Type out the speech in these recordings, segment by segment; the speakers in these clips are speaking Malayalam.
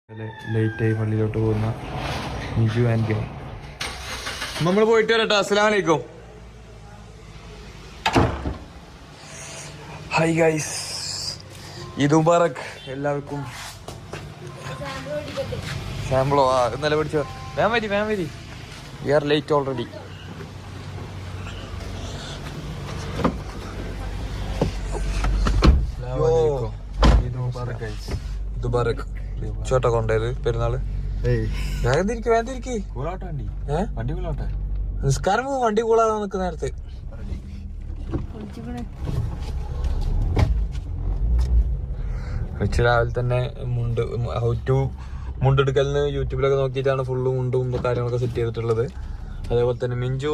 ലേറ്റായി പള്ളിയിലോട്ട് പോകുന്ന നിജു ആൻഡ് ഗാങ്. നമ്മൾ പോയിട്ട് വരട്ടെ. അസ്സലാമു അലൈക്കും. ഹൈ ഗൈസ്, ഈദ് മുബാറക് എല്ലാവർക്കും. സാമ്പിളോ ഇന്നലെ പിടിച്ചോ. വേം വരി വി ആർ ലേറ്റ് ഓൾറെഡി. ചോട്ട കൊണ്ടത് പെരുന്നാള്. നിസ്കാരം വണ്ടി കൂളാതെ നിൽക്കുന്ന നേരത്ത് രാവിലെ തന്നെ മുണ്ടെടുക്കലിന് യൂട്യൂബിലൊക്കെ നോക്കിയിട്ടാണ് ഫുള്ള് മുണ്ടും കാര്യങ്ങളൊക്കെ സെറ്റ് ചെയ്തിട്ടുള്ളത്. അതേപോലെ തന്നെ മിജു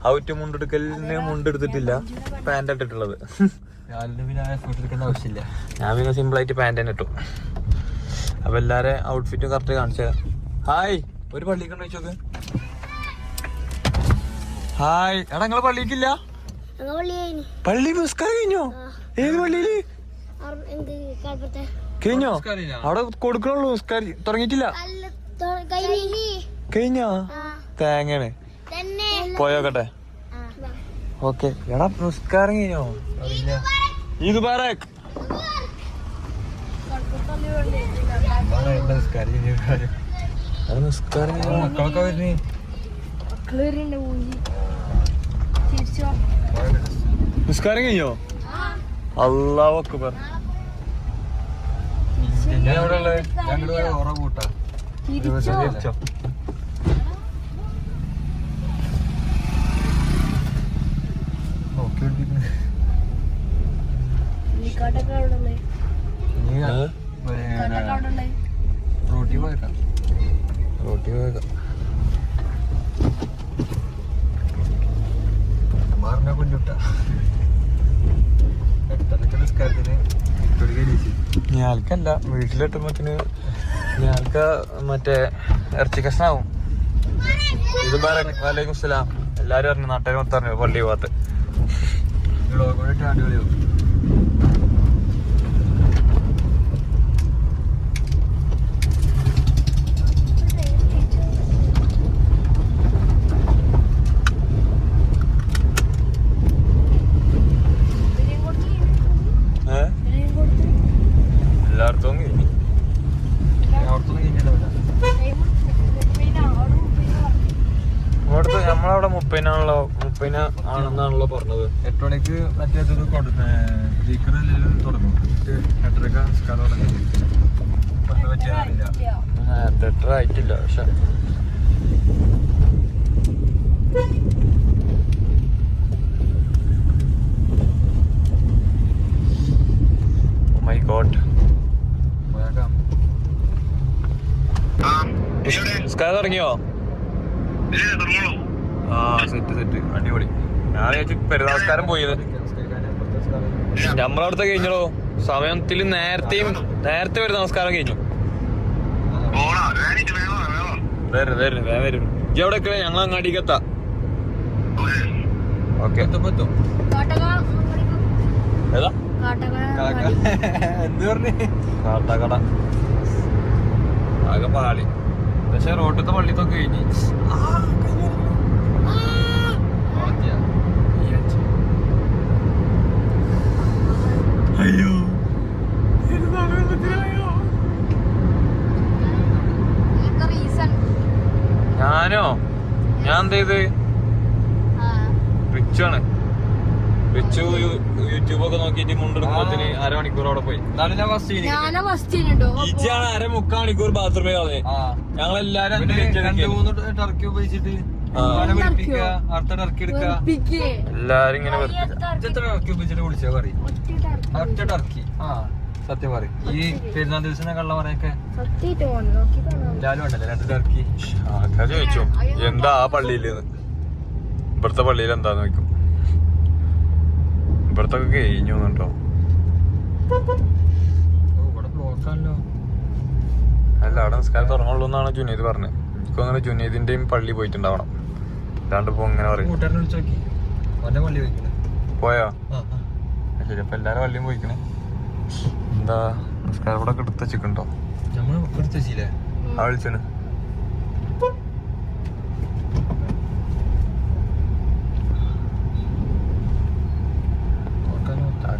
ഹൗ ടു മുണ്ടെടുക്കലിന് മുണ്ടെടുത്തിട്ടില്ല, പാൻ്റ് ഇട്ടിട്ടുള്ളത്. ആവശ്യമില്ല, ഞാൻ പിന്നെ സിമ്പിളായിട്ട് പാൻ്റ് തന്നെ ഇട്ടു. അപ്പൊ എല്ലാരെ ഔട്ട്ഫിറ്റും കറക്റ്റ് കാണിച്ചു തരാം. ഹായ്, ഒരു പള്ളിക്ക് ചോദിച്ചോക്ക്. ഹായ് എടാ, നിങ്ങളെ പള്ളിക്കില്ല? പള്ളി നിസ്കാരം കഴിഞ്ഞോ? ഏത് പള്ളിയില് കഴിഞ്ഞോ? അവിടെ കൊടുക്കണുള്ളൂ, നിസ്കാരം തുടങ്ങിയിട്ടില്ല. കഴിഞ്ഞോ? തേങ്ങയാണ്. പോയോക്കട്ടെ. ഓക്കെ എടാ, നിസ്കാരം കഴിഞ്ഞോ? ഈദ് മുബാറക്. മക്കളൊക്കെ വരുന്നേ. നിസ്കാരം കഴിഞ്ഞോ? അല്ലാഹു അക്ബർ. റോട്ടി പോയേക്കാം. ഞാൽക്കല്ല, വീട്ടിലെത്തുമ്പത്തിന് ഞാൽക്ക മറ്റേ ഇറച്ചി കഷ്ണാവും. ഇത് വലൈക്കും സ്സലാം. എല്ലാരും അറിഞ്ഞു, നാട്ടുകാർ മൊത്തം അറിഞ്ഞു പള്ളി ഭാഗത്ത്. അടിപൊളിയാവും. എല്ലായിടത്തും കഴിഞ്ഞു. ഇവിടുത്തെ നമ്മളവിടെ 30 ആണെന്നാണല്ലോ പറഞ്ഞത്. 8 മണിക്ക് മറ്റേത് തുടങ്ങും. 8:30 നിസ്കാരം നേരത്തെ ആയിട്ടില്ല. പക്ഷെ മൈ ഗോഡ്, നിസ്കാരം തുടങ്ങിയോ? ആ സെറ്റ് അടിപൊളി. ഞാൻ വിചാരിച്ചു പെരുന്നാൾക്കാരൻ പോയത്. നമ്മളവിടുത്തെ കഴിഞ്ഞോ സമയത്തിൽ നേരത്തെ വരുന്ന നമസ്കാരം കഴിഞ്ഞു. വരും ഇജ്ജ് എവിടെ ഒക്കെ? ഞങ്ങൾ അങ്ങാടിക്ക് എത്താം. ഓക്കെ, ഏതാ എന്ത് പറഞ്ഞു? കാട്ടകട ആകെ പാളി. പക്ഷെ റോട്ടത്തെ പള്ളിത്തൊക്കെ കഴിഞ്ഞ്. അയ്യോ, ഞാൻ എന്ത് ചെയ്ത്? റിച്ചാണ്. റിച്ചു യൂട്യൂബൊക്കെ നോക്കിയിട്ട് മുണ്ടെടുക്കുമ്പോത്തിന് അരമണിക്കൂർ അവിടെ പോയി. ഇജാണ് 3/4 മണിക്കൂർ ബാത്റൂമേ കളഞ്ഞേ. ഞങ്ങളെല്ലാരും ടർക്കി ഉപയോഗിച്ചിട്ട് എല്ലാരും ഇങ്ങനെ ടർക്കി ഉപയോഗിച്ചിട്ട് വിളിച്ചാ പറയും. ഒറ്റ ടർക്കി. സത്യം പറയും. ഈ പെരുന്നാൾ ദിവസം കള്ള പറയൊക്കെ എല്ലാരും ഉണ്ടല്ലേ 2 ടർക്കി. ആൾക്കാർ ചോദിച്ചു എന്താ ആ പള്ളിയിലെന്ന്. ഇവിടുത്തെ പള്ളിയിൽ എന്താന്ന് ചോദിക്കും. ഇവിടത്തെ കഴിഞ്ഞു കേട്ടോ. അല്ല, അവിടെ നിസ്കാരം തുടങ്ങുള്ളൂ എന്നാണ് ജുനീദ് പറഞ്ഞത്. എനിക്കങ്ങനെ ജുനീദിന്റെയും പള്ളി പോയിട്ടുണ്ടാവണം. അല്ലാണ്ട് ഇപ്പൊ ഇങ്ങനെ പറയും. പോയോ? ശരി, അപ്പൊ എല്ലാരും പള്ളിയും പോയിക്കണേ. എന്താ നിസ്കാരം ഇവിടെ എടുത്ത് വെച്ചിട്ടുണ്ടോ? നമ്മൾ എടുത്തില്ലേ ആ വിളിച്ചാണ്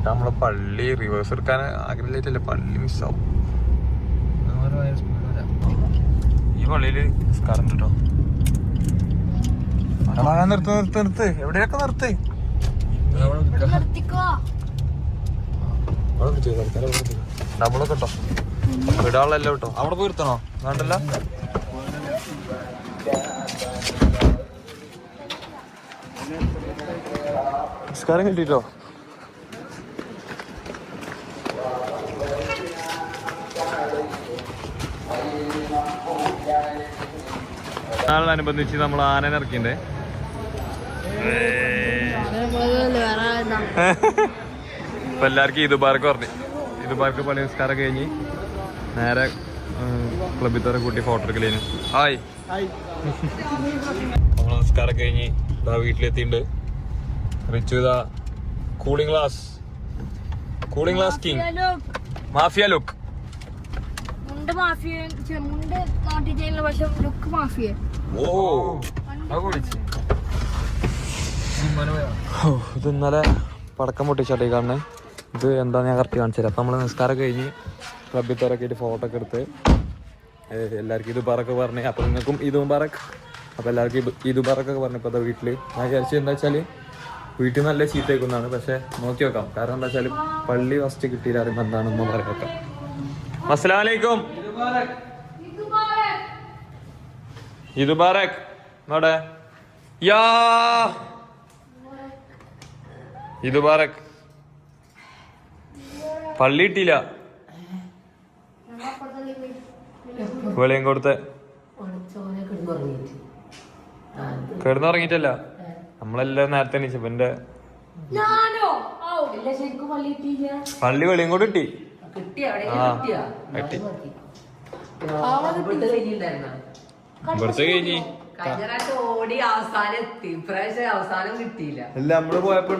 നമ്മളെ പള്ളി റിവേഴ്സ് എടുക്കാൻ ആഗ്രഹമില്ലല്ലേ, പള്ളി മിസ്സാവും. ഈ പള്ളിയില് നിസ്കാരം കേട്ടോ. നിർത്ത് എവിടെയൊക്കെ നിർത്ത്. നമ്മളൊക്കെ കേട്ടോ വിടാളല്ലോ കേട്ടോ. അവിടെ പോയി നിർത്തണോ? വേണ്ടല്ല, നിസ്കാരം കിട്ടിട്ടോ. നാളിനനുബന്ധിച്ച് നമ്മൾ ആനനെ ഇറക്കിണ്ടേ. ഇപ്പൊ എല്ലാവർക്കും ഈദ് പാർക്ക് പറഞ്ഞു. ഈദ് പാർക്ക് പള്ളി നിസ്കാരം കഴിഞ്ഞ് നേരെ ക്ലബിൽ തറ കൂട്ടി ഫോട്ടോ എടുക്കലേന്. ഹായ്, നമ്മൾ നിസ്കാരം കഴിഞ്ഞ് ഇതാ വീട്ടിലെത്തിണ്ട്. റിച്ചു ഇതാ cooling glass king mafia look. ഇത് ഇന്നലെ പടക്കം പൊട്ടിച്ചാട്ടേ കാണണേ. ഇത് എന്താ ഞാൻ കറക്റ്റ് കാണിച്ചു തരാം. അപ്പം നമ്മൾ നിസ്കാരം കഴിഞ്ഞ് ക്ലബിൽ തിരക്കിയിട്ട് ഫോട്ടോ ഒക്കെ എടുത്ത് എല്ലാവർക്കും ഇത് പറക്ക് പറഞ്ഞ്. അപ്പം നിങ്ങൾക്കും ഇത് മുബാറക്ക്. അപ്പം എല്ലാവർക്കും ഇത് മുബാറക്കൊക്കെ പറഞ്ഞു. ഇപ്പോൾ വീട്ടിൽ ഞാൻ വിചാരിച്ചത് എന്താ വെച്ചാൽ വീട്ടിൽ നല്ല ചീത്തേക്കുന്നതാണ്. പക്ഷെ നോക്കി വെക്കാം, കാരണം എന്താ വെച്ചാൽ പള്ളി ഫസ്റ്റ് കിട്ടിയില്ല അറിയുമ്പോൾ എന്താണെന്ന് പറയാൻ വെക്കാം. അസ്സലാമലൈക്കും. ഈദ് മുബാറക്. നോടെ യാ ഈദ് മുബാറക്. പള്ളി കിട്ടിയില്ല, വെളിയും കൊടുത്ത് കിടന്നുറങ്ങിട്ടല്ല. നമ്മളെല്ലാം നേരത്തെ എണീച്ചപ്പോ എന്റെ പള്ളി വെളിയും കൂടെ കിട്ടി. ഇവിടുത്തെ കഴിഞ്ഞ് അല്ല നമ്മള് പോയപ്പോ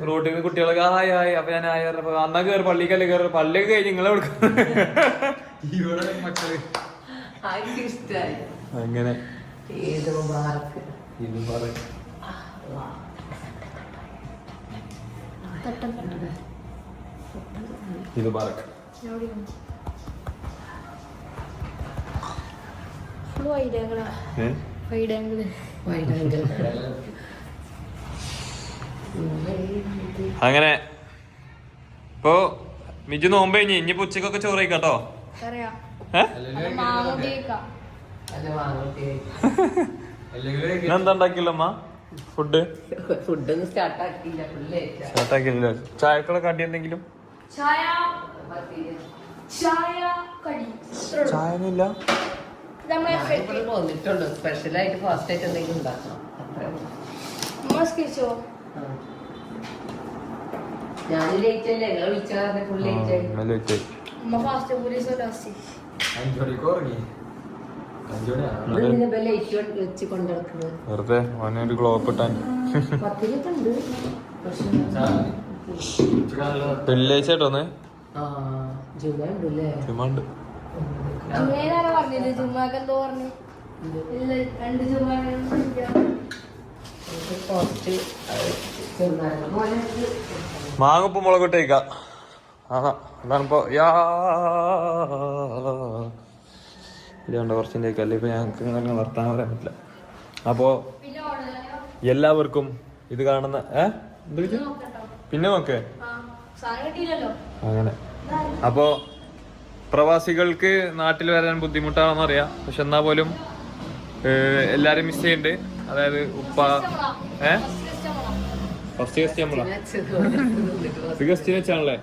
റോഡിൽ നിന്ന് കുട്ടികളൊക്കെ ആയി ആയി. അപ്പൊ ഞാൻ ആയി അന്നാ കയറി പള്ളിക്കല്ലേ കയറി. പള്ളിയൊക്കെ കഴിഞ്ഞ് നിങ്ങളെ മക്കള് അങ്ങനെ ഇത് ബാറക്ക്. അങ്ങനെ ഇപ്പൊ മിജു നോമ്പ് കഴിഞ്ഞ് ഇനി ഉച്ചക്കൊക്കെ ചോറ് കഴിക്കാട്ടോ. എന്താ ഉണ്ടാക്കില്ലമ്മ ഫുഡ്? സ്റ്റാർട്ടാക്കില്ല. ചായക്കുള്ള കടി എന്തെങ്കിലും? ചായ ഒന്നുമില്ല. സ്പെഷ്യലായിട്ട് ഫാസ്റ്റ് ആയിട്ട് എന്തെങ്കിലും ഉണ്ടാക്കണം. ഞാൻ ലേറ്റ് അല്ലേ, നിങ്ങൾ വിളിച്ചാൽ ഫുൾ ലേറ്റ് ആയി. വെറുതെ ഓനൊരു ഗ്ലോപ്പ് ഇട്ടാൻ. വെള്ളിയാഴ്ച കേട്ടോന്ന് ചുമ്മാണ്ട്. മാങ്ങുപ്പ് മുളക് ഇട്ടേക്ക. അതാണിപ്പോ ഇല്ലാണ്ട് കുറച്ചിൻ്റെ അല്ലേ. ഇപ്പൊ ഞങ്ങൾക്ക് ഇങ്ങനെ വർത്താനം പറയാൻ പറ്റില്ല. അപ്പോ എല്ലാവർക്കും ഇത് കാണുന്ന പിന്നെ നോക്കേ അങ്ങനെ. അപ്പോ പ്രവാസികൾക്ക് നാട്ടിൽ വരാൻ ബുദ്ധിമുട്ടാണെന്ന് അറിയാം. പക്ഷെ എന്നാ പോലും എല്ലാരും മിസ് ചെയ്യുന്നുണ്ട്. അതായത് ഉപ്പ ഫസ്റ്റ് ഗസ്റ്റ് നമ്മളാ ഗസ്റ്റിന് വെച്ചാണല്ലേ.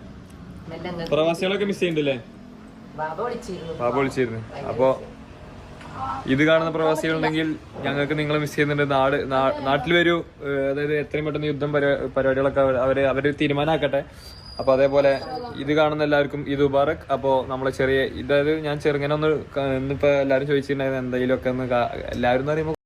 പ്രവാസികളൊക്കെ മിസ് ചെയ്യുന്നുണ്ടല്ലേ. ബാബ വിളിച്ചിരുന്നു. അപ്പോ ഇത് കാണുന്ന പ്രവാസികളുണ്ടെങ്കിൽ ഞങ്ങൾക്ക് നിങ്ങളെ മിസ് ചെയ്യുന്നുണ്ട്. നാട്ടിൽ വരൂ. അതായത് എത്രയും പെട്ടെന്ന് യുദ്ധം പരിപാടികളൊക്കെ അവര് തീരുമാനമാക്കട്ടെ. അപ്പൊ അതേപോലെ ഇത് കാണുന്ന എല്ലാവർക്കും ഈദ് മുബാറക്. അപ്പോ നമ്മളെ ചെറിയ ഇതായത് ഞാൻ ചെറുങ്ങനെ ഒന്ന് ഇന്നിപ്പോ എല്ലാരും ചോദിച്ചിട്ടുണ്ടായിരുന്നു എന്തെങ്കിലും ഒക്കെ ഒന്ന് എല്ലാവരും എന്ന് പറയുമ്പോൾ